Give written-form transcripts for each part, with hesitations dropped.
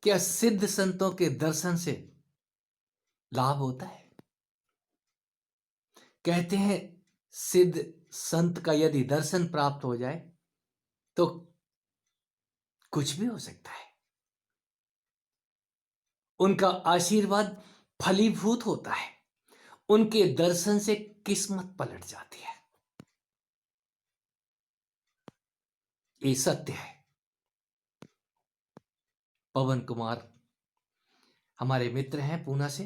क्या सिद्ध संतों के दर्शन से लाभ होता है? कहते हैं सिद्ध संत का यदि दर्शन प्राप्त हो जाए तो कुछ भी हो सकता है। उनका आशीर्वाद फलीभूत होता है। उनके दर्शन से किस्मत पलट जाती है। ये सत्य है। पवन कुमार हमारे मित्र हैं पूना से।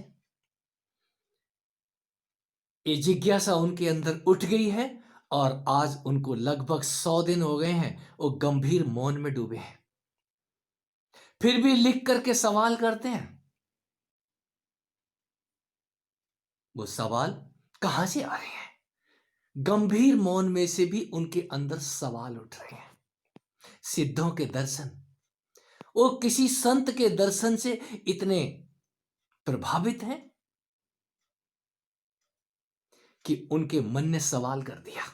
ये जिज्ञासा उनके अंदर उठ गई है और आज उनको लगभग 100 दिन हो गए हैं वो गंभीर मौन में डूबे हैं। फिर भी लिख करके सवाल करते हैं। वो सवाल कहां से आ रहे हैं? गंभीर मौन में से भी उनके अंदर सवाल उठ रहे हैं। सिद्धों के दर्शन, वो किसी संत के दर्शन से इतने प्रभावित हैं कि उनके मन ने सवाल कर दिया,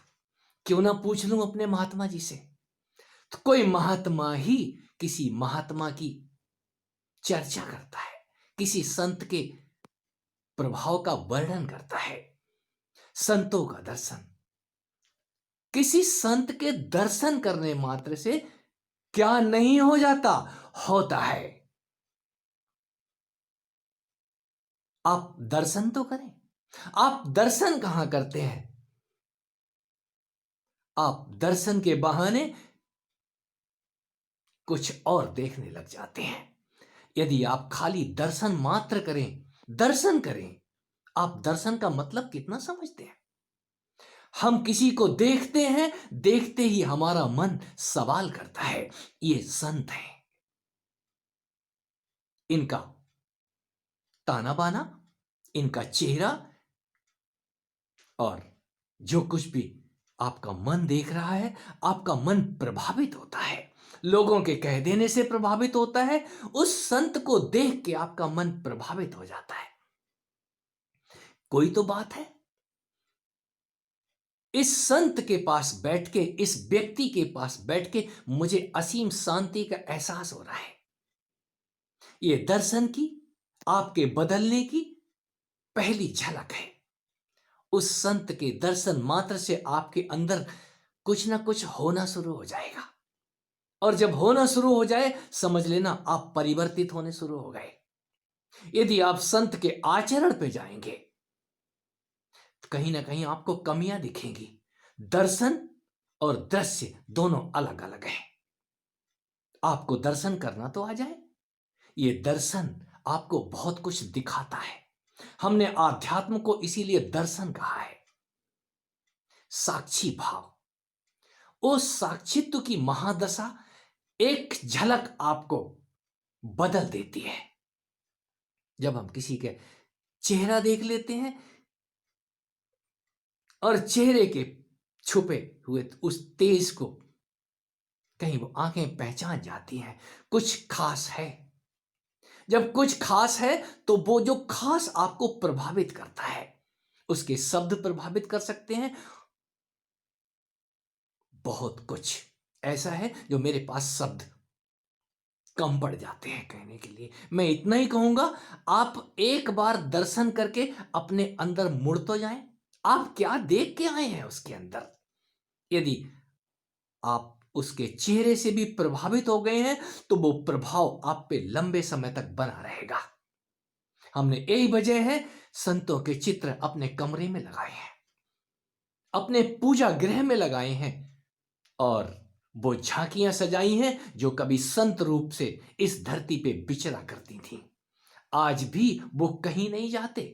क्यों ना पूछ लूं अपने महात्मा जी से। तो कोई महात्मा ही किसी महात्मा की चर्चा करता है, किसी संत के प्रभाव का वर्णन करता है। संतों का दर्शन, किसी संत के दर्शन करने मात्र से क्या नहीं हो जाता, होता है। आप दर्शन तो करें। आप दर्शन कहां करते हैं? आप दर्शन के बहाने कुछ और देखने लग जाते हैं। यदि आप खाली दर्शन मात्र करें, दर्शन करें, आप दर्शन का मतलब कितना समझते हैं? हम किसी को देखते हैं, देखते ही हमारा मन सवाल करता है। ये संत हैं, इनका ताना बाना, इनका चेहरा और जो कुछ भी आपका मन देख रहा है, आपका मन प्रभावित होता है। लोगों के कह देने से प्रभावित होता है। उस संत को देख के आपका मन प्रभावित हो जाता है। कोई तो बात है। इस संत के पास बैठ के, इस व्यक्ति के पास बैठ के मुझे असीम शांति का एहसास हो रहा है। ये दर्शन की, आपके बदलने की पहली झलक है। उस संत के दर्शन मात्र से आपके अंदर कुछ ना कुछ होना शुरू हो जाएगा। और जब होना शुरू हो जाए, समझ लेना आप परिवर्तित होने शुरू हो गए। यदि आप संत के आचरण पे जाएंगे तो कहीं ना कहीं आपको कमियां दिखेंगी। दर्शन और दृश्य दोनों अलग अलग है। आपको दर्शन करना तो आ जाए। ये दर्शन आपको बहुत कुछ दिखाता है। हमने आध्यात्म को इसीलिए दर्शन कहा है। साक्षी भाव, उस साक्षित्व की महादशा एक झलक आपको बदल देती है। जब हम किसी के चेहरा देख लेते हैं और चेहरे के छुपे हुए उस तेज को कहीं वो आंखें पहचान जाती हैं, कुछ खास है। जब कुछ खास है तो वो जो खास आपको प्रभावित करता है, उसके शब्द प्रभावित कर सकते हैं। बहुत कुछ ऐसा है जो मेरे पास शब्द कम पड़ जाते हैं कहने के लिए। मैं इतना ही कहूंगा, आप एक बार दर्शन करके अपने अंदर मुड़ तो जाएं। आप क्या देख के आए हैं उसके अंदर? यदि आप उसके चेहरे से भी प्रभावित हो गए हैं तो वो प्रभाव आप पे लंबे समय तक बना रहेगा। हमने यही वजह है संतों के चित्र अपने कमरे में लगाए हैं, अपने पूजा गृह में लगाए हैं और वो झांकियां सजाई हैं जो कभी संत रूप से इस धरती पे विचरा करती थीं। आज भी वो कहीं नहीं जाते।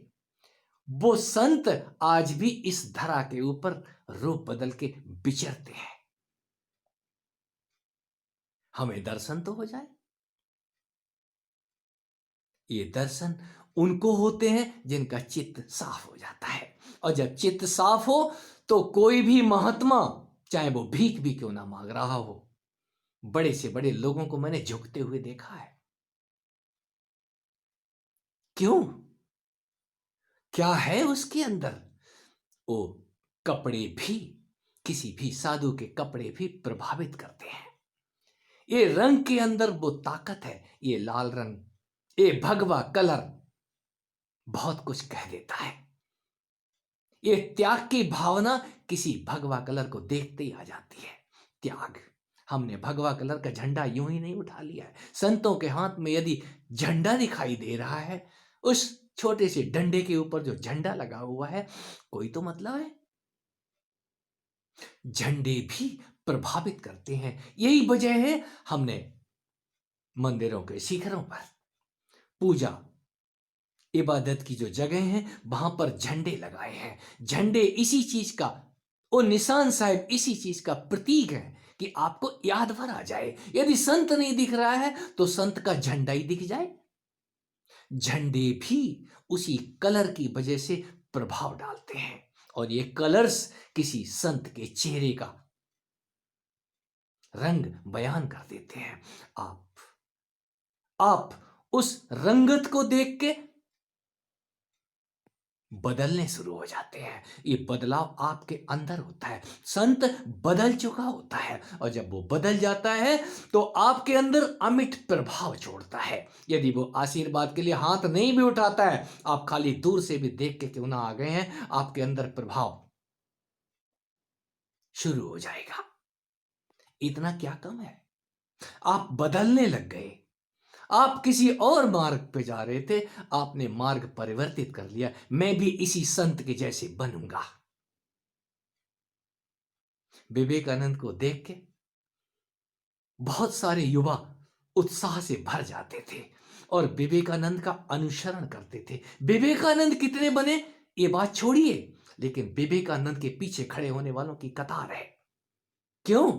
वो संत आज भी इस धरा के ऊपर रूप बदल के विचरते हैं। हमें दर्शन तो हो जाए। ये दर्शन उनको होते हैं जिनका चित्त साफ हो जाता है। और जब चित्त साफ हो तो कोई भी महात्मा, चाहे वो भीख भी क्यों ना मांग रहा हो, बड़े से बड़े लोगों को मैंने झुकते हुए देखा है। क्यों? क्या है उसके अंदर? वो कपड़े भी, किसी भी साधु के कपड़े भी प्रभावित करते हैं। ये रंग के अंदर वो ताकत है। ये लाल रंग, ये भगवा कलर बहुत कुछ कह देता है। ये त्याग की भावना किसी भगवा कलर को देखते ही आ जाती है। त्याग। हमने भगवा कलर का झंडा यूं ही नहीं उठा लिया है। संतों के हाथ में यदि झंडा दिखाई दे रहा है, उस छोटे से डंडे के ऊपर जो झंडा लगा हुआ है, कोई तो मतलब है। झंडे भी प्रभावित करते हैं। यही वजह है हमने मंदिरों के शिखरों पर, पूजा इबादत की जो जगह हैं, वहां पर झंडे लगाए हैं। झंडे इसी चीज का, वो निशान साहब इसी चीज का प्रतीक है कि आपको याद भर आ जाए। यदि संत नहीं दिख रहा है तो संत का झंडा ही दिख जाए। झंडे भी उसी कलर की वजह से प्रभाव डालते हैं, और ये कलर्स किसी संत के चेहरे का रंग बयान कर देते हैं। आप उस रंगत को देख के बदलने शुरू हो जाते हैं। ये बदलाव आपके अंदर होता है। संत बदल चुका होता है, और जब वो बदल जाता है तो आपके अंदर अमिट प्रभाव छोड़ता है। यदि वो आशीर्वाद के लिए हाथ नहीं भी उठाता है, आप खाली दूर से भी देख के क्यों ना आ गए हैं, आपके अंदर प्रभाव शुरू हो जाएगा। इतना क्या कम है, आप बदलने लग गए। आप किसी और मार्ग पे जा रहे थे, आपने मार्ग परिवर्तित कर लिया। मैं भी इसी संत के जैसे बनूंगा। विवेकानंद को देख के बहुत सारे युवा उत्साह से भर जाते थे और विवेकानंद का अनुसरण करते थे। विवेकानंद कितने बने ये बात छोड़िए, लेकिन विवेकानंद के पीछे खड़े होने वालों की कतार है। क्यों?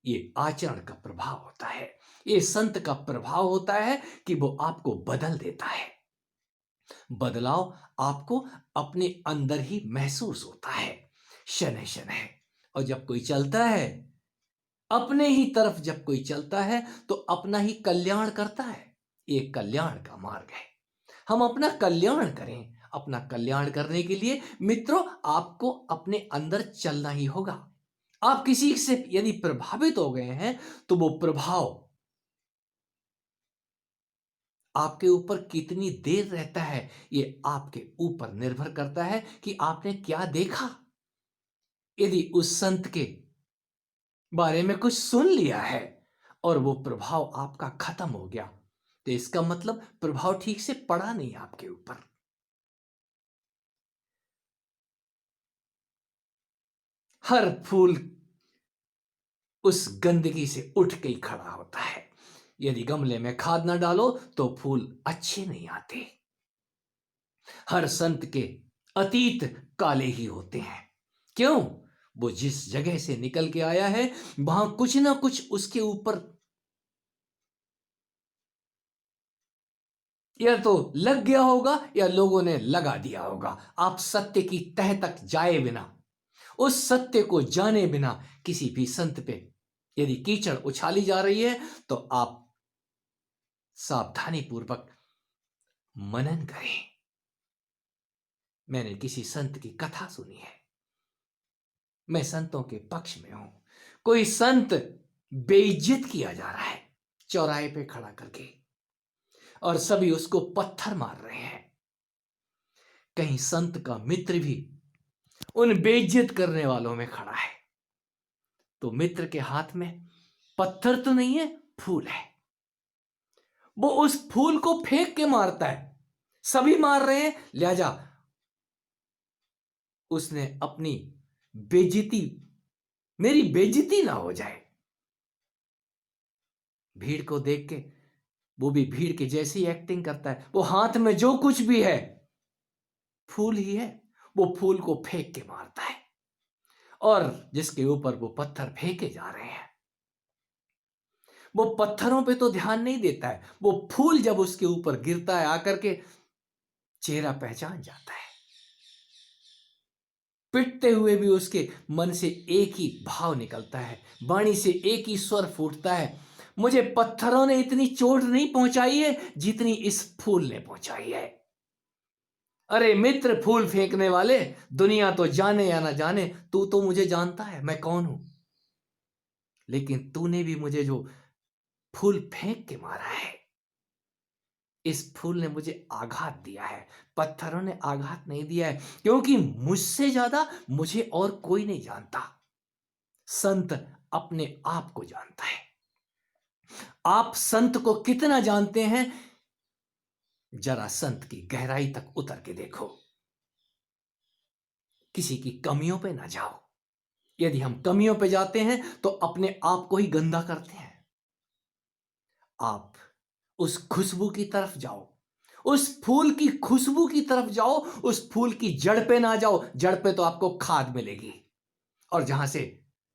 ये आचरण का प्रभाव होता है, ये संत का प्रभाव होता है कि वो आपको बदल देता है। बदलाव आपको अपने अंदर ही महसूस होता है शनह शनह। और जब कोई चलता है अपने ही तरफ, जब कोई चलता है तो अपना ही कल्याण करता है। ये कल्याण का मार्ग है। हम अपना कल्याण करें। अपना कल्याण करने के लिए मित्रों, आपको अपने अंदर चलना ही होगा। आप किसी से यदि प्रभावित हो गए हैं तो वो प्रभाव आपके ऊपर कितनी देर रहता है, ये आपके ऊपर निर्भर करता है कि आपने क्या देखा। यदि उस संत के बारे में कुछ सुन लिया है और वो प्रभाव आपका खत्म हो गया, तो इसका मतलब प्रभाव ठीक से पड़ा नहीं आपके ऊपर। हर फूल उस गंदगी से उठ के ही खड़ा होता है। यदि गमले में खाद ना डालो तो फूल अच्छे नहीं आते। हर संत के अतीत काले ही होते हैं। क्यों? वो जिस जगह से निकल के आया है, वहां कुछ ना कुछ उसके ऊपर या तो लग गया होगा या लोगों ने लगा दिया होगा। आप सत्य की तह तक जाए बिना, उस सत्य को जाने बिना किसी भी संत पे यदि कीचड़ उछाली जा रही है तो आप सावधानी पूर्वक मनन करें। मैंने किसी संत की कथा सुनी है। मैं संतों के पक्ष में हूं। कोई संत बेइज्जत किया जा रहा है चौराहे पे खड़ा करके, और सभी उसको पत्थर मार रहे हैं। कहीं संत का मित्र भी उन बेइज्जत करने वालों में खड़ा है, तो मित्र के हाथ में पत्थर तो नहीं है, फूल है। वो उस फूल को फेंक के मारता है। सभी मार रहे हैं, लिहाजा उसने अपनी बेइज्जती, मेरी बेइज्जती ना हो जाए, भीड़ को देख के वो भी भीड़ के जैसी एक्टिंग करता है। वो हाथ में जो कुछ भी है फूल ही है, वो फूल को फेंक के मारता है। और जिसके ऊपर वो पत्थर फेंके जा रहे हैं, वो पत्थरों पे तो ध्यान नहीं देता है। वो फूल जब उसके ऊपर गिरता है आकर के चेहरा पहचान जाता है। पिटते हुए भी उसके मन से एक ही भाव निकलता है, वाणी से एक ही स्वर फूटता है, मुझे पत्थरों ने इतनी चोट नहीं पहुंचाई है जितनी इस फूल ने पहुंचाई है। अरे मित्र, फूल फेंकने वाले, दुनिया तो जाने या ना जाने, तू तो मुझे जानता है मैं कौन हूं। लेकिन तूने भी मुझे जो फूल फेंक के मारा है। इस फूल ने मुझे आघात दिया है, पत्थरों ने आघात नहीं दिया है, क्योंकि मुझसे ज्यादा मुझे और कोई नहीं जानता। संत अपने आप को जानता है। आप संत को कितना जानते हैं, जरा संत की गहराई तक उतर के देखो। किसी की कमियों पे ना जाओ। यदि हम कमियों पे जाते हैं तो अपने आप को ही गंदा करते हैं। आप उस खुशबू की तरफ जाओ, उस फूल की खुशबू की तरफ जाओ, उस फूल की जड़ पे ना जाओ। जड़ पे तो आपको खाद मिलेगी, और जहां से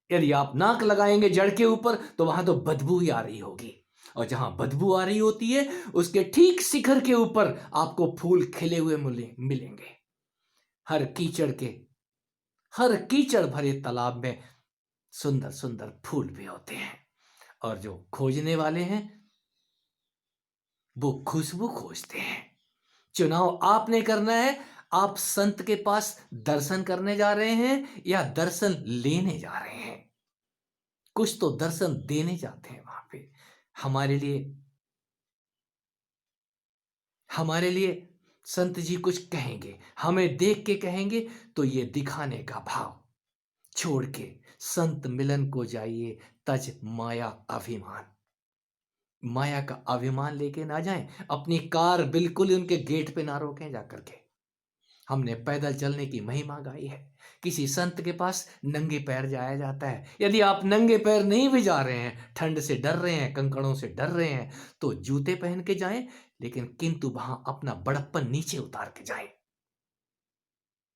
यदि आप नाक लगाएंगे जड़ के ऊपर तो वहां तो बदबू ही आ रही होगी, और जहां बदबू आ रही होती है उसके ठीक शिखर के ऊपर आपको फूल खिले हुए मिलेंगे। हर कीचड़ के हर कीचड़ भरे तालाब में सुंदर सुंदर फूल भी होते हैं, और जो खोजने वाले हैं वो खुशबू खोजते हैं। चुनाव आपने करना है। आप संत के पास दर्शन करने जा रहे हैं या दर्शन लेने जा रहे हैं। कुछ तो दर्शन देने जाते हैं वहां पे। हमारे लिए हमारे लिए संत जी कुछ कहेंगे, हमें देख के कहेंगे, तो ये दिखाने का भाव छोड़ के संत मिलन को जाइए। तज माया अभिमान। माया का अभिमान लेके ना जाएं। अपनी कार बिल्कुल उनके गेट पे ना रोकें जाकर के। हमने पैदल चलने की महिमा गाई है। किसी संत के पास नंगे पैर जाया जाता है। यदि आप नंगे पैर नहीं भी जा रहे हैं, ठंड से डर रहे हैं, कंकड़ों से डर रहे हैं, तो जूते पहन के जाएं, लेकिन किंतु वहां अपना बड़प्पन नीचे उतार के जाएं।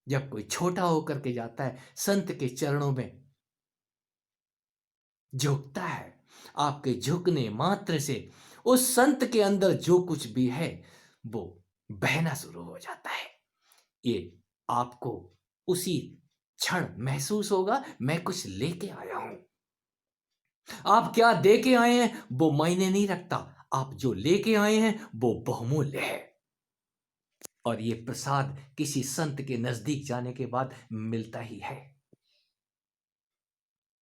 जब कोई छोटा होकर के जाता है, संत के चरणों में झुकता है, आपके झुकने मात्र से उस संत के अंदर जो कुछ भी है वो बहना शुरू हो जाता है। ये आपको उसी क्षण महसूस होगा, मैं कुछ लेके आया हूं। आप क्या दे के आए हैं वो मायने नहीं रखता, आप जो लेके आए हैं वो बहुमूल्य है। और ये प्रसाद किसी संत के नजदीक जाने के बाद मिलता ही है।